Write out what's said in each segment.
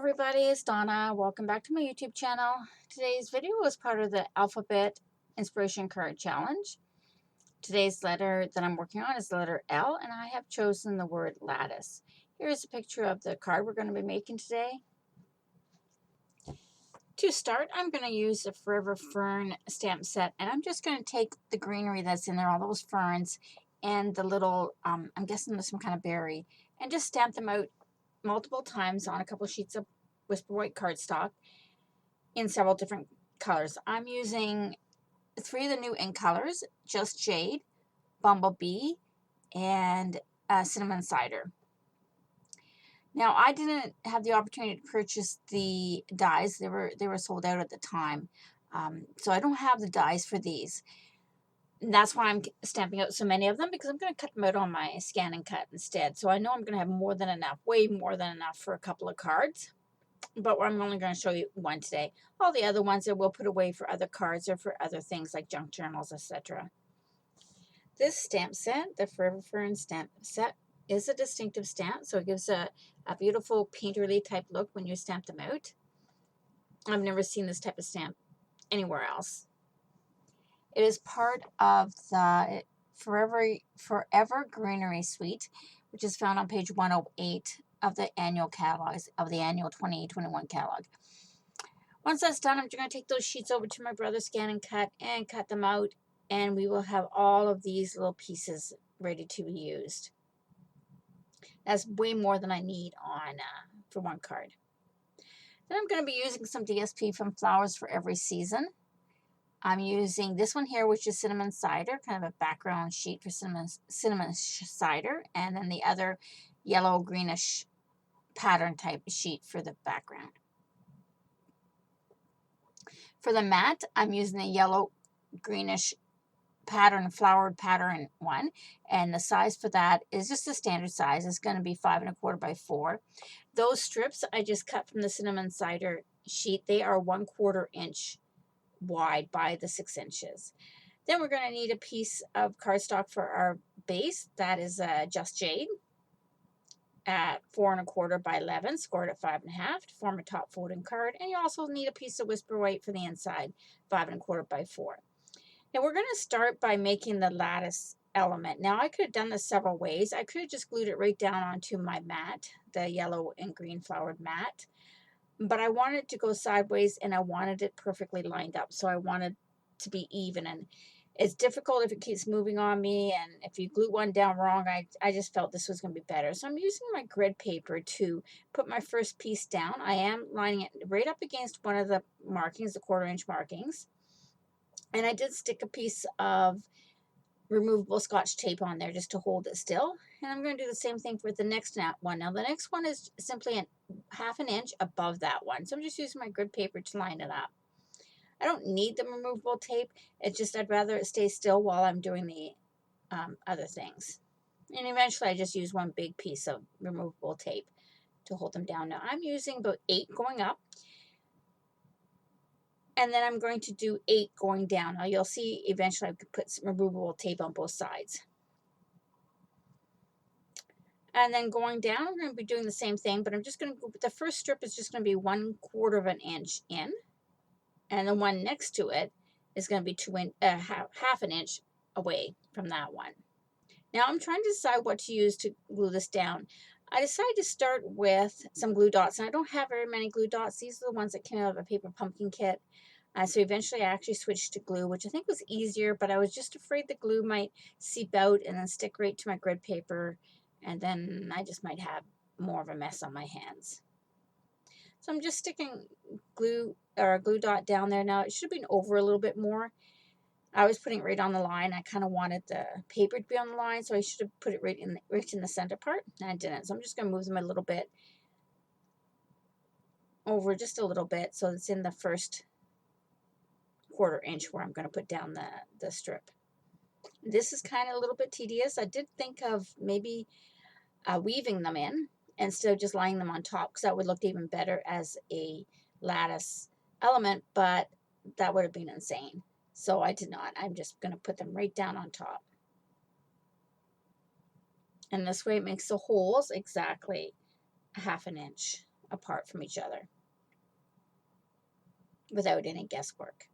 Everybody, it's Donna. Welcome back to my YouTube channel. Today's video is part of the Alphabet Inspiration Card Challenge. Today's letter that I'm working on is the letter L, and I have chosen the word lattice. Here's a picture of the card we're going to be making today. To start, I'm going to use the Forever Fern Stamp Set, and I'm just going to take the greenery that's in there, all those ferns, and the little, I'm guessing there's some kind of berry, and just stamp them out multiple times on a couple sheets of Whisper White cardstock in several different colors. I'm using 3 of the new ink colors, Just Jade, Bumblebee, and Cinnamon Cider. Now, I didn't have the opportunity to purchase the dies. They were sold out at the time. So I don't have the dies for these. And that's why I'm stamping out so many of them, because I'm going to cut them out on my scan and cut instead. So I know I'm going to have more than enough, way more than enough for a couple of cards. But I'm only going to show you one today. All the other ones I will put away for other cards or for other things like junk journals, etc. This stamp set, the Forever Fern Stamp Set, is a distinctive stamp, so it gives a beautiful painterly type look when you stamp them out. I've never seen this type of stamp anywhere else. It is part of the Forever Greenery Suite, which is found on page 108 of the annual catalog, of the annual 2021 catalog. Once that's done, I'm going to take those sheets over to my brother's scan and cut them out, and we will have all of these little pieces ready to be used. That's way more than I need on for one card. Then I'm going to be using some DSP from Flowers for Every Season. I'm using this one here, which is Cinnamon Cider, kind of a background sheet for cinnamon cider, and then the other yellow greenish pattern type sheet for the background. For the matte, I'm using the yellow greenish pattern, flowered pattern one, and the size for that is just the standard size. It's going to be 5 1/4 by 4. Those strips I just cut from the Cinnamon Cider sheet. They are 1/4 inch wide by the 6 inches. Then we're going to need a piece of cardstock for our base. That is Just Jade at 4 1/4 by 11, scored at 5 1/2 to form a top folding card. And you also need a piece of Whisper White for the inside, 5 1/4 by 4. Now we're going to start by making the lattice element. Now I could have done this several ways. I could have just glued it right down onto my mat, the yellow and green flowered mat. But I wanted to go sideways, and I wanted it perfectly lined up. So I wanted to be even, and it's difficult if it keeps moving on me, and if you glue one down wrong, I just felt this was going to be better. So I'm using my grid paper to put my first piece down. I am lining it right up against one of the markings, the 1/4 inch markings. And I did stick a piece of removable Scotch tape on there just to hold it still. And I'm going to do the same thing for the next one. Now the next one is simply a 1/2 inch above that one. So I'm just using my grid paper to line it up. I don't need the removable tape. It's just I'd rather it stay still while I'm doing the other things. And eventually I just use one big piece of removable tape to hold them down. Now I'm using about 8 going up. And then I'm going to do 8 going down. Now you'll see eventually I could put some removable tape on both sides. And then going down, I'm going to be doing the same thing, but I'm just going to go, the first strip is just going to be 1/4 inch in. And the one next to it is going to be 1/2 inch away from that one. Now I'm trying to decide what to use to glue this down. I decided to start with some glue dots, and I don't have very many glue dots. These are the ones that came out of a paper pumpkin kit. So eventually I actually switched to glue, which I think was easier, but I was just afraid the glue might seep out and then stick right to my grid paper, and then I just might have more of a mess on my hands. So I'm just sticking glue or a glue dot down there. Now it should have been over a little bit more. I was putting it right on the line. I kind of wanted the paper to be on the line, so I should have put it right in the center part, and I didn't. So I'm just going to move them a little bit over, just a little bit, so it's in the first 1/4 inch where I'm going to put down the strip. This is kind of a little bit tedious. I did think of maybe weaving them in instead of just laying them on top, because that would look even better as a lattice element, but that would have been insane. So I did not. I'm just going to put them right down on top. And this way it makes the holes exactly 1/2 inch apart from each other without any guesswork.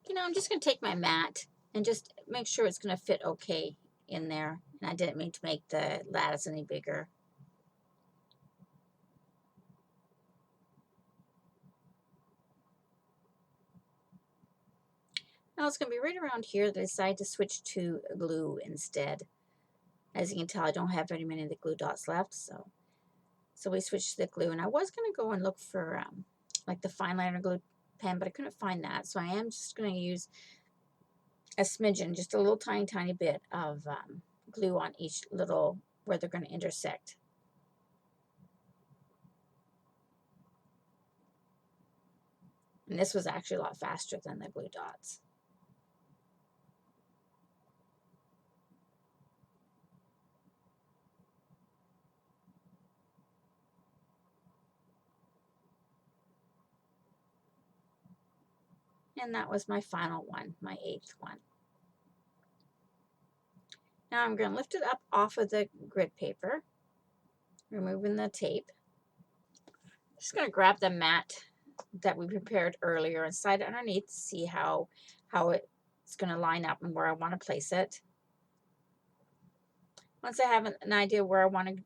You know, I'm just going to take my mat and just make sure it's going to fit okay in there. And I didn't mean to make the lattice any bigger. Now it's going to be right around here that I decided to switch to glue instead. As you can tell, I don't have very many of the glue dots left, so we switched to the glue. And I was going to go and look for like the fine liner glue pen, but I couldn't find that, so I am just going to use a smidgen, just a little tiny bit of glue on each little where they're going to intersect. And this was actually a lot faster than the glue dots. And that was my final one, my 8th one. Now I'm going to lift it up off of the grid paper, removing the tape. Just going to grab the mat that we prepared earlier and slide it underneath to see how it's going to line up and where I want to place it. Once I have an idea where I want to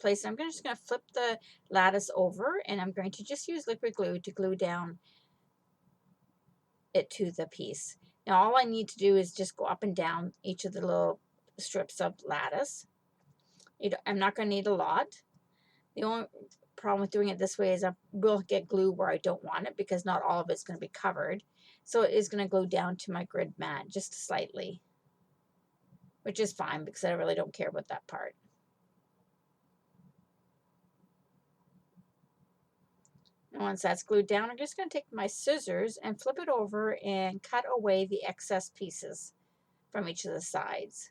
place it, I'm just going to flip the lattice over, and I'm going to just use liquid glue to glue down it to the piece. Now all I need to do is just go up and down each of the little strips of lattice. I'm not going to need a lot. The only problem with doing it this way is I will get glue where I don't want it, because not all of it's going to be covered. So it is going to glue down to my grid mat just slightly, which is fine because I really don't care about that part. And once that's glued down, I'm just going to take my scissors and flip it over and cut away the excess pieces from each of the sides.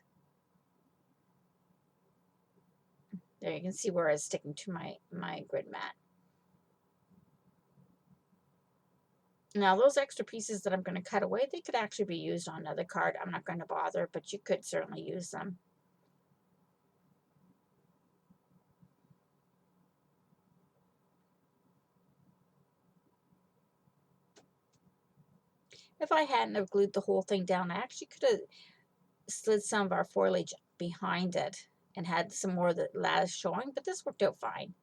There, you can see where it's sticking to my grid mat. Now those extra pieces that I'm going to cut away, they could actually be used on another card. I'm not going to bother, but you could certainly use them. If I hadn't have glued the whole thing down, I actually could have slid some of our foliage behind it and had some more of the lattice showing, but this worked out fine.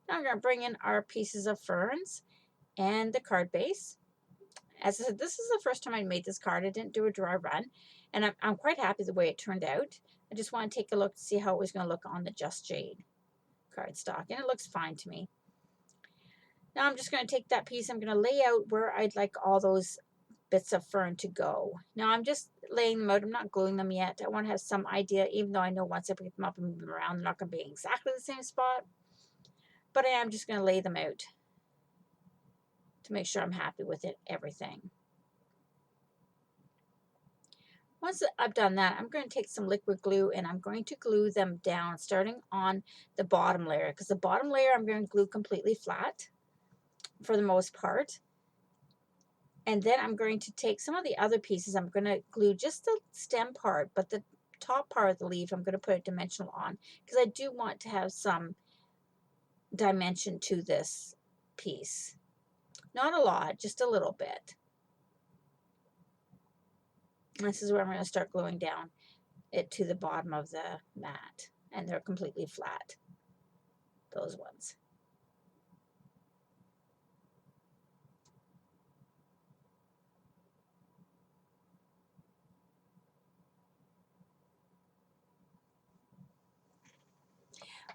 Now I'm going to bring in our pieces of ferns and the card base. As I said, this is the first time I made this card. I didn't do a dry run, and I'm quite happy the way it turned out. I just want to take a look to see how it was going to look on the Just Jade cardstock, and it looks fine to me. Now I'm just going to take that piece, I'm going to lay out where I'd like all those bits of fern to go. Now I'm just laying them out. I'm not gluing them yet. I want to have some idea, even though I know once I pick them up and move them around, they're not going to be in exactly the same spot. But I am just going to lay them out to make sure I'm happy with it, everything. Once I've done that, I'm going to take some liquid glue and I'm going to glue them down, starting on the bottom layer, because the bottom layer I'm going to glue completely flat for the most part. And then I'm going to take some of the other pieces. I'm going to glue just the stem part, but the top part of the leaf I'm going to put a dimensional on, because I do want to have some dimension to this piece. Not a lot, just a little bit. This is where I'm going to start gluing down it to the bottom of the mat, and they're completely flat, those ones.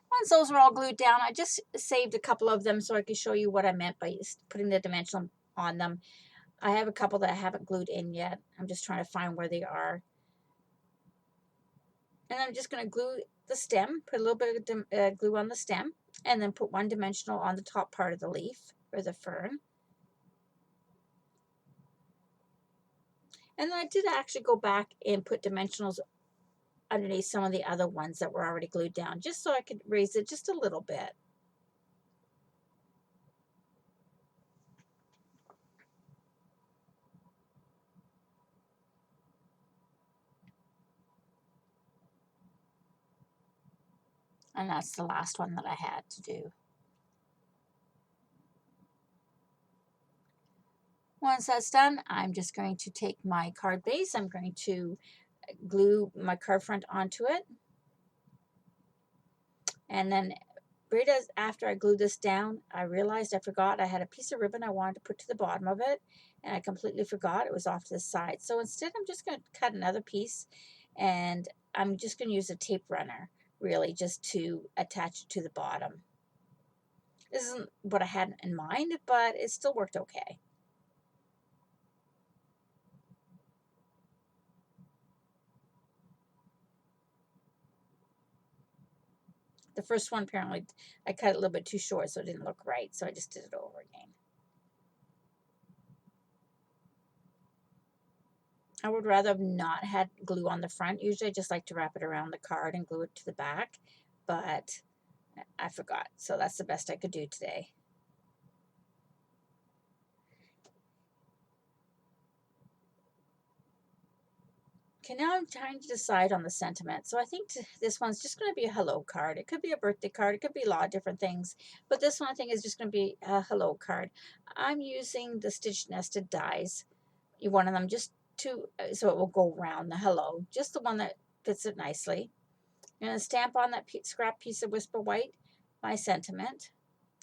Once those are all glued down, I just saved a couple of them so I could show you what I meant by putting the dimensional on them. I have a couple that I haven't glued in yet. I'm just trying to find where they are. And I'm just going to glue the stem, put a little bit of glue on the stem, and then put one dimensional on the top part of the leaf, or the fern. And then I did actually go back and put dimensionals underneath some of the other ones that were already glued down, just so I could raise it just a little bit. And that's the last one that I had to do. Once that's done, I'm just going to take my card base. I'm going to glue my card front onto it. And then right as after I glued this down, I realized I forgot I had a piece of ribbon I wanted to put to the bottom of it, and I completely forgot it was off to the side. So instead, I'm just going to cut another piece, and I'm just going to use a tape runner, really, just to attach it to the bottom. This isn't what I had in mind, but it still worked okay. The first one, apparently, I cut it a little bit too short, so it didn't look right, so I just did it over again. I would rather have not had glue on the front. Usually I just like to wrap it around the card and glue it to the back, but I forgot. So that's the best I could do today. Okay, now I'm trying to decide on the sentiment. So I think this one's just going to be a hello card. It could be a birthday card. It could be a lot of different things. But this one I think is just going to be a hello card. I'm using the stitch nested dies. You one of them just to, so it will go around the hello. Just the one that fits it nicely. I'm going to stamp on that scrap piece of Whisper White my sentiment.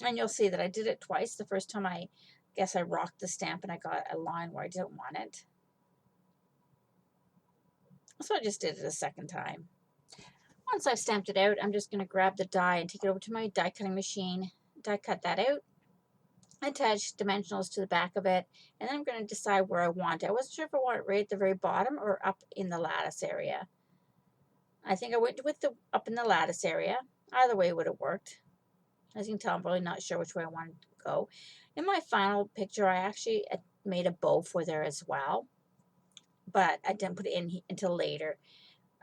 And you'll see that I did it twice. The first time I guess I rocked the stamp and I got a line where I didn't want it. So I just did it a second time. Once I've stamped it out, I'm just going to grab the die and take it over to my die cutting machine, die cut that out, attach dimensionals to the back of it, and then I'm going to decide where I want it. I wasn't sure if I want it right at the very bottom or up in the lattice area. I think I went with the up in the lattice area. Either way would have worked. As you can tell, I'm really not sure which way I wanted to go. In my final picture, I actually made a bow for there as well, but I didn't put it in until later.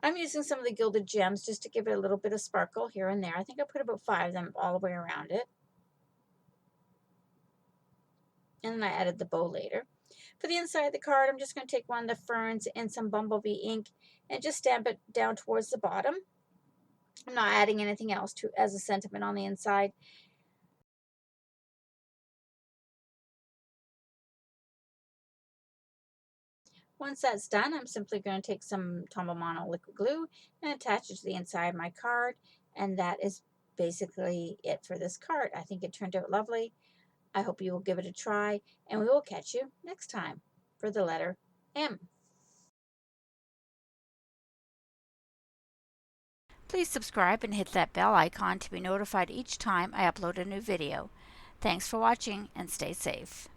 I'm using some of the gilded gems just to give it a little bit of sparkle here and there. I think I put about 5 of them all the way around it. And then I added the bow later. For the inside of the card, I'm just going to take one of the ferns and some bumblebee ink and just stamp it down towards the bottom. I'm not adding anything else to as a sentiment on the inside. Once that's done, I'm simply going to take some Tombow Mono liquid glue and attach it to the inside of my card. And that is basically it for this card. I think it turned out lovely. I hope you will give it a try, and we will catch you next time for the letter M. Please subscribe and hit that bell icon to be notified each time I upload a new video. Thanks for watching and stay safe.